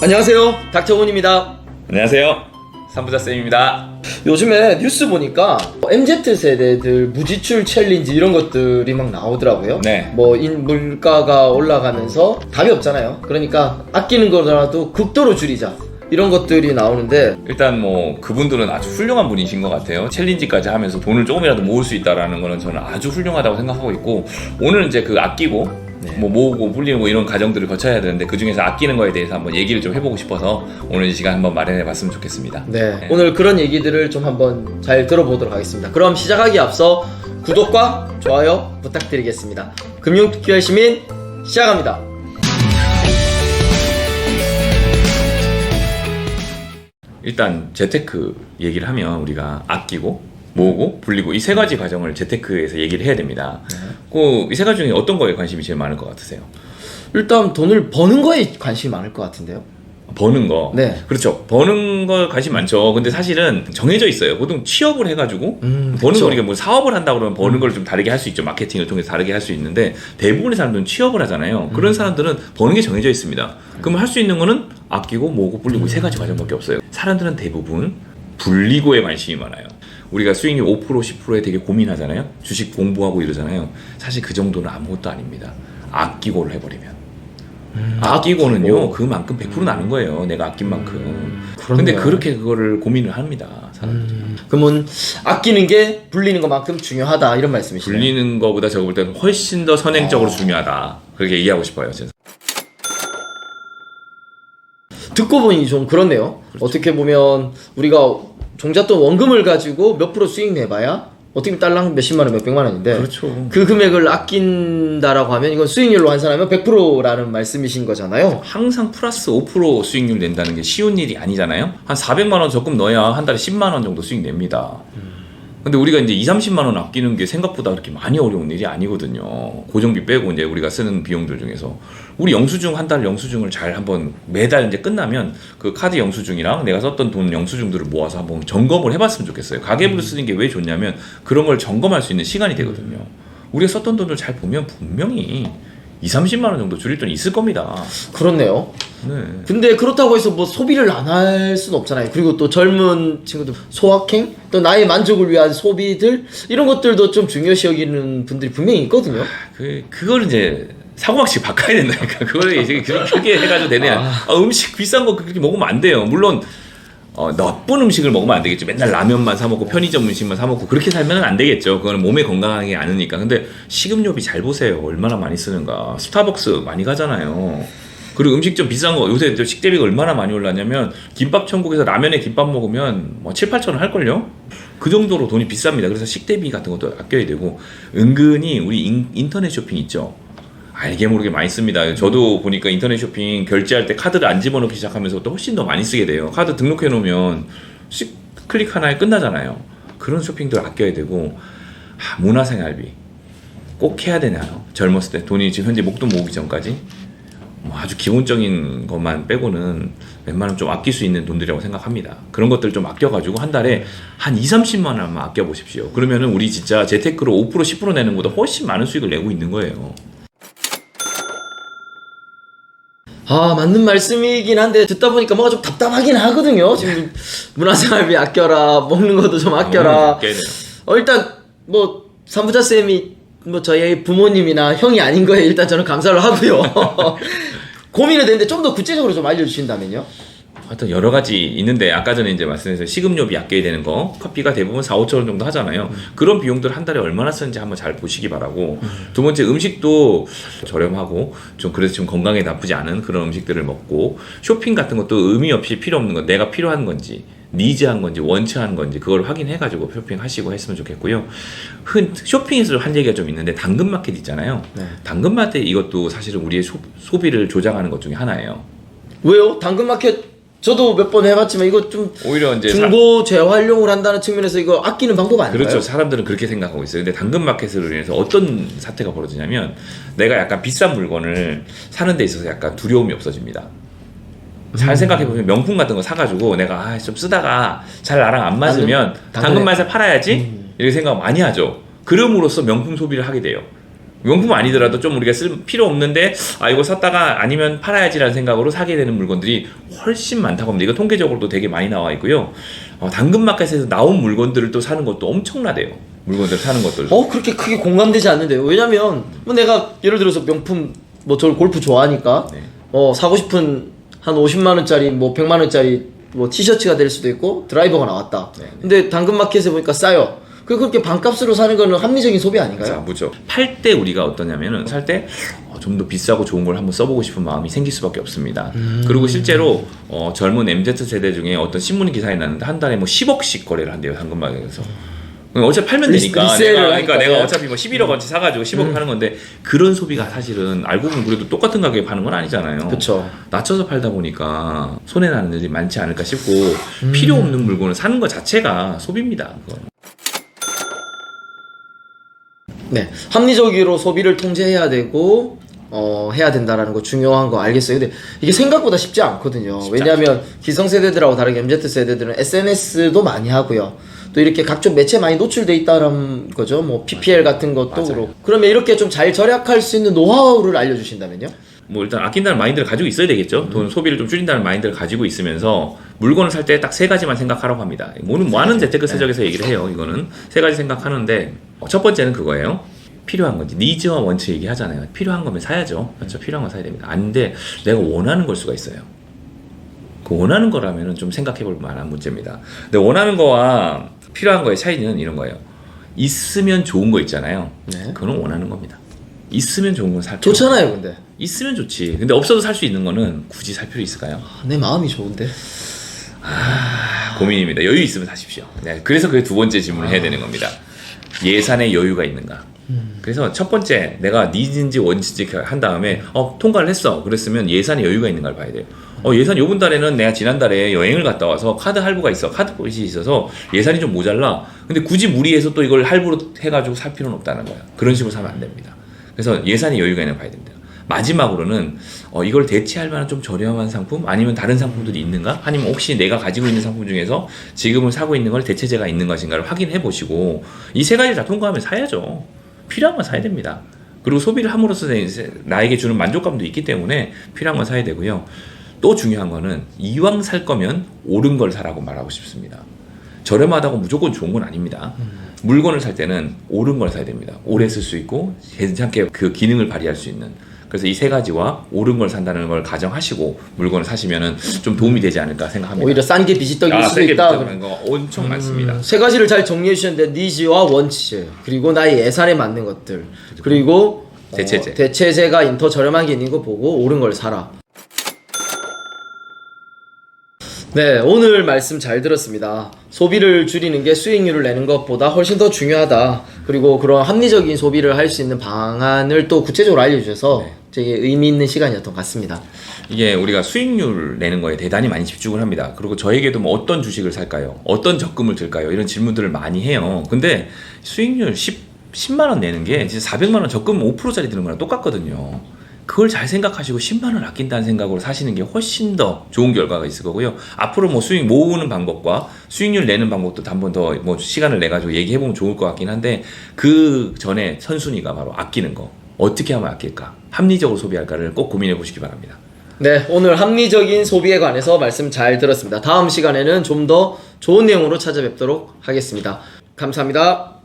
안녕하세요, 닥터훈입니다. 안녕하세요, 삼부자쌤입니다. 요즘에 뉴스 보니까 MZ세대들 무지출 챌린지 이런 것들이 막 나오더라고요. 네. 뭐 물가가 올라가면서 답이 없잖아요. 그러니까 아끼는 거라도 극도로 줄이자 이런 것들이 나오는데, 일단 뭐 그분들은 아주 훌륭한 분이신 것 같아요. 챌린지까지 하면서 돈을 조금이라도 모을 수 있다라는 거는 저는 아주 훌륭하다고 생각하고 있고, 오늘은 이제 그 아끼고 뭐 모으고 불리는 뭐 이런 과정들을 거쳐야 되는데, 그 중에서 아끼는 거에 대해서 한번 얘기를 좀 해보고 싶어서 오늘 이 시간 한번 마련해봤으면 좋겠습니다. 네, 오늘 그런 얘기들을 좀 한번 잘 들어보도록 하겠습니다. 그럼 시작하기 앞서 구독과 좋아요 부탁드리겠습니다. 금융투자의 시민 시작합니다. 일단 재테크 얘기를 하면 우리가 아끼고 모으고 불리고 이 세 가지 과정을 재테크에서 얘기를 해야 됩니다. 이 세 가지 중에 어떤 거에 관심이 제일 많을 것 같으세요? 일단 돈을 버는 거에 관심이 많을 것 같은데요. 버는 거. 네. 그렇죠. 버는 거 관심 많죠. 근데 사실은 정해져 있어요. 보통 취업을 해가지고 버는 그쵸. 거, 우리가 뭐 사업을 한다 그러면 버는 걸 좀 다르게 할 수 있죠. 마케팅을 통해서 다르게 할 수 있는데, 대부분의 사람들은 취업을 하잖아요. 그런 사람들은 버는 게 정해져 있습니다. 그러면 할 수 있는 거는 아끼고 모으고 불리고 이 세 가지 과정밖에 없어요. 사람들은 대부분 불리고에 관심이 많아요. 우리가 수익률 5% 10%에 되게 고민하잖아요. 주식 공부하고 이러잖아요. 사실 그 정도는 아무것도 아닙니다. 아끼고를 해버리면. 아끼고는요, 그만큼 100% 나는 거예요. 내가 아낀 만큼. 근데 그렇게 그거를 고민을 합니다, 사람들이. 그러면 아끼는 게 불리는 것만큼 중요하다 이런 말씀이시네요. 불리는 거보다 제가 볼 때는 훨씬 더 선행적으로 중요하다. 그렇게 얘기하고 싶어요, 저는. 듣고 보니 좀 그렇네요. 그렇죠. 어떻게 보면 우리가 종잣돈 원금을 가지고 몇 프로 수익 내봐야 어떻게 보면 딸랑 몇십만 원, 몇백만 원인데, 그렇죠. 그 금액을 아낀다라고 하면 이건 수익률로 환산하면 100%라는 말씀이신 거잖아요. 항상 플러스 5% 수익률 낸다는 게 쉬운 일이 아니잖아요. 한 400만 원 적금 넣어야 한 달에 10만 원 정도 수익 냅니다. 근데 우리가 이제 2, 30만 원 아끼는 게 생각보다 그렇게 많이 어려운 일이 아니거든요. 고정비 빼고 이제 우리가 쓰는 비용들 중에서 우리 영수증, 한 달 영수증을 잘 한번 매달 이제 끝나면 그 카드 영수증이랑 내가 썼던 돈 영수증들을 모아서 한번 점검을 해봤으면 좋겠어요. 가계부를 쓰는 게 왜 좋냐면 그런 걸 점검할 수 있는 시간이 되거든요. 우리가 썼던 돈을 잘 보면 분명히 2, 30만 원 정도 줄일 돈이 있을 겁니다. 그렇네요. 네. 근데 그렇다고 해서 뭐 소비를 안 할 수는 없잖아요. 그리고 또 젊은 친구들 소확행, 또 나의 만족을 위한 소비들, 이런 것들도 좀 중요시 여기는 분들이 분명히 있거든요. 그걸 이제 사고방식 바꿔야 된다니까. 그걸 이제 그렇게 해가지고 되냐. 음식 비싼 거 그렇게 먹으면 안 돼요. 물론 나쁜 음식을 먹으면 안 되겠죠. 맨날 라면만 사 먹고 편의점 음식만 사 먹고 그렇게 살면 안 되겠죠. 그거는 몸에 건강하게 않으니까. 근데 식음료비 잘 보세요. 얼마나 많이 쓰는가. 스타벅스 많이 가잖아요. 그리고 음식 좀 비싼 거, 요새 식대비가 얼마나 많이 올랐냐면 김밥 천국에서 라면에 김밥 먹으면 뭐 7, 8천 원 할걸요? 그 정도로 돈이 비쌉니다. 그래서 식대비 같은 것도 아껴야 되고, 은근히 우리 인터넷 쇼핑 있죠. 알게 모르게 많이 씁니다. 저도 보니까 인터넷 쇼핑 결제할 때 카드를 안 집어넣기 시작하면서부터 훨씬 더 많이 쓰게 돼요. 카드 등록해 놓으면 클릭 하나에 끝나잖아요. 그런 쇼핑들 아껴야 되고, 문화생활비 꼭 해야 되나요? 젊었을 때 돈이 지금 현재 목돈 모으기 전까지 뭐 아주 기본적인 것만 빼고는 웬만하면 좀 아낄 수 있는 돈들이라고 생각합니다. 그런 것들 좀 아껴가지고 한 달에 한 2, 30만 원만 아껴보십시오. 그러면은 우리 진짜 재테크로 5%, 10% 내는 것보다 훨씬 많은 수익을 내고 있는 거예요. 맞는 말씀이긴 한데 듣다 보니까 뭔가 좀 답답하긴 하거든요. 지금 문화생활비 아껴라, 먹는 것도 좀 아껴라. 일단 뭐 삼부자 쌤이 뭐 저희 부모님이나 형이 아닌 거에 일단 저는 감사를 하고요. 고민이 되는데 좀 더 구체적으로 좀 알려주신다면요? 하여튼 여러 가지 있는데, 아까 전에 이제 말씀드린 식음료비 아껴야 되는 거, 커피가 대부분 4, 5천 원 정도 하잖아요. 그런 비용들 한 달에 얼마나 쓰는지 한번 잘 보시기 바라고. 두 번째, 음식도 저렴하고 좀 그래서 좀 건강에 나쁘지 않은 그런 음식들을 먹고, 쇼핑 같은 것도 의미 없이 필요 없는 건 내가 필요한 건지 니즈한 건지 원치한 건지 그걸 확인해가지고 쇼핑하시고 했으면 좋겠고요. 쇼핑에서 한 얘기가 좀 있는데, 당근마켓 있잖아요. 네. 당근마켓 이것도 사실은 우리의 소비를 조장하는 것 중에 하나예요. 왜요? 당근마켓 저도 몇 번 해봤지만 이거 좀 오히려 이제 중고 재활용을 한다는 측면에서 이거 아끼는 방법 아닌가요? 그렇죠. 사람들은 그렇게 생각하고 있어요. 근데 당근마켓으로 인해서 어떤 사태가 벌어지냐면, 내가 약간 비싼 물건을 사는 데 있어서 약간 두려움이 없어집니다. 잘 생각해보면 명품 같은 거 사가지고 내가 좀 쓰다가 잘 나랑 안 맞으면 당근마켓에 팔아야지 이렇게 생각 많이 하죠. 그럼으로써 명품 소비를 하게 돼요. 명품 아니더라도 좀 우리가 쓸 필요 없는데 이거 샀다가 아니면 팔아야지라는 생각으로 사게 되는 물건들이 훨씬 많다고 합니다. 이거 통계적으로도 되게 많이 나와 있고요. 당근마켓에서 나온 물건들을 또 사는 것도 엄청나대요. 물건들 사는 것들도. 그렇게 크게 공감되지 않는데요. 왜냐면 뭐 내가 예를 들어서 명품 뭐 저를 골프 좋아하니까 네. 사고 싶은 한 50만 원짜리 뭐 100만 원짜리 뭐 티셔츠가 될 수도 있고 드라이버가 나왔다. 네. 근데 당근마켓에 보니까 싸요. 그렇게 반값으로 사는 거는 합리적인 소비 아닌가요? 그렇죠. 팔 때 우리가 어떠냐면은 살 때 좀 더 비싸고 좋은 걸 한번 써보고 싶은 마음이 생길 수밖에 없습니다. 그리고 실제로 젊은 MZ 세대 중에 어떤 신문 기사에 났는데 한 달에 뭐 10억씩 거래를 한대요, 당근마켓에서. 어차피 팔면 되니까 내가 어차피 뭐 11억원치 사가지고 10억 파는 건데 그런 소비가 사실은 알고 보면 그래도 똑같은 가격에 파는 건 아니잖아요. 그렇죠. 낮춰서 팔다 보니까 손해 나는 일이 많지 않을까 싶고 필요 없는 물건을 사는 것 자체가 소비입니다. 그건. 네, 합리적으로 소비를 통제해야 되고 해야 된다라는 거 중요한 거 알겠어요. 근데 이게 생각보다 쉽지 않거든요. 왜냐하면 기성세대들하고 다르게 MZ세대들은 SNS도 많이 하고요. 또 이렇게 각종 매체 많이 노출돼 있다는 거죠. 뭐 PPL 같은 것도 맞아요. 그렇고. 그러면 이렇게 좀 잘 절약할 수 있는 노하우를 알려주신다면요? 뭐 일단 아낀다는 마인드를 가지고 있어야 되겠죠. 돈 소비를 좀 줄인다는 마인드를 가지고 있으면서 물건을 살 때 딱 세 가지만 생각하라고 합니다. 많은 재테크 세적에서 얘기를 해요. 이거는 세 가지 생각하는데 첫 번째는 그거예요. 필요한 건지 니즈와 원치 얘기하잖아요. 필요한 거면 사야죠. 그렇죠. 필요한 건 사야 됩니다. 아닌데 내가 원하는 걸 수가 있어요. 그 원하는 거라면은 좀 생각해볼 만한 문제입니다. 근데 원하는 거와 필요한 거의 차이는 이런 거예요. 있으면 좋은 거 있잖아요. 네. 그건 원하는 겁니다. 있으면 좋은 건 살 필요 좋잖아요, 근데. 있으면 좋지. 근데 없어도 살 수 있는 거는 굳이 살 필요 있을까요? 내 마음이 좋은데. 고민입니다. 여유 있으면 사십시오. 네, 그래서 그 두 번째 질문을 해야 되는 겁니다. 예산에 여유가 있는가? 그래서 첫 번째 내가 니즈인지 원인지 한 다음에 통과를 했어. 그랬으면 예산에 여유가 있는가를 봐야 돼요. 예산 요번 달에는 내가 지난달에 여행을 갔다 와서 카드 할부가 있어. 카드 빚이 있어서 예산이 좀 모자라. 근데 굳이 무리해서 또 이걸 할부로 해가지고 살 필요는 없다는 거야. 그런 식으로 사면 안 됩니다. 그래서 예산에 여유가 있는 걸 봐야 됩니다. 마지막으로는 이걸 대체할 만한 좀 저렴한 상품 아니면 다른 상품들이 있는가? 아니면 혹시 내가 가지고 있는 상품 중에서 지금은 사고 있는 걸 대체제가 있는 것인가를 확인해 보시고 이 세 가지를 다 통과하면 사야죠. 필요한 건 사야 됩니다. 그리고 소비를 함으로써 나에게 주는 만족감도 있기 때문에 필요한 건 사야 되고요. 또 중요한 거는 이왕 살 거면 옳은 걸 사라고 말하고 싶습니다. 저렴하다고 무조건 좋은 건 아닙니다. 물건을 살 때는 옳은 걸 사야 됩니다. 오래 쓸 수 있고 괜찮게 그 기능을 발휘할 수 있는. 그래서 이 세 가지와 옳은 걸 산다는 걸 가정하시고 물건을 사시면은 좀 도움이 되지 않을까 생각합니다. 오히려 싼 게 비지떡일 수도 있다. 그런 거 엄청 많습니다. 세 가지를 잘 정리해 주셨는데 니즈와 원치 그리고 나의 예산에 맞는 것들 그리고 대체제. 대체제가 더 저렴한 게 있는 거 보고 옳은 걸 사라. 네, 오늘 말씀 잘 들었습니다. 소비를 줄이는 게 수익률을 내는 것보다 훨씬 더 중요하다. 그리고 그런 합리적인 소비를 할 수 있는 방안을 또 구체적으로 알려주셔서 되게 의미 있는 시간이었던 것 같습니다. 이게 우리가 수익률 내는 거에 대단히 많이 집중을 합니다. 그리고 저에게도 뭐 어떤 주식을 살까요? 어떤 적금을 들까요? 이런 질문들을 많이 해요. 근데 수익률 10만 원 내는 게 진짜 400만 원 적금 5%짜리 드는 거랑 똑같거든요. 그걸 잘 생각하시고 10만 원 아낀다는 생각으로 사시는 게 훨씬 더 좋은 결과가 있을 거고요. 앞으로 뭐 수익 모으는 방법과 수익률 내는 방법도 한 번 더 뭐 시간을 내 가지고 얘기해 보면 좋을 것 같긴 한데 그 전에 선순위가 바로 아끼는 거. 어떻게 하면 아낄까? 합리적으로 소비할까를 꼭 고민해 보시기 바랍니다. 네, 오늘 합리적인 소비에 관해서 말씀 잘 들었습니다. 다음 시간에는 좀 더 좋은 내용으로 찾아뵙도록 하겠습니다. 감사합니다.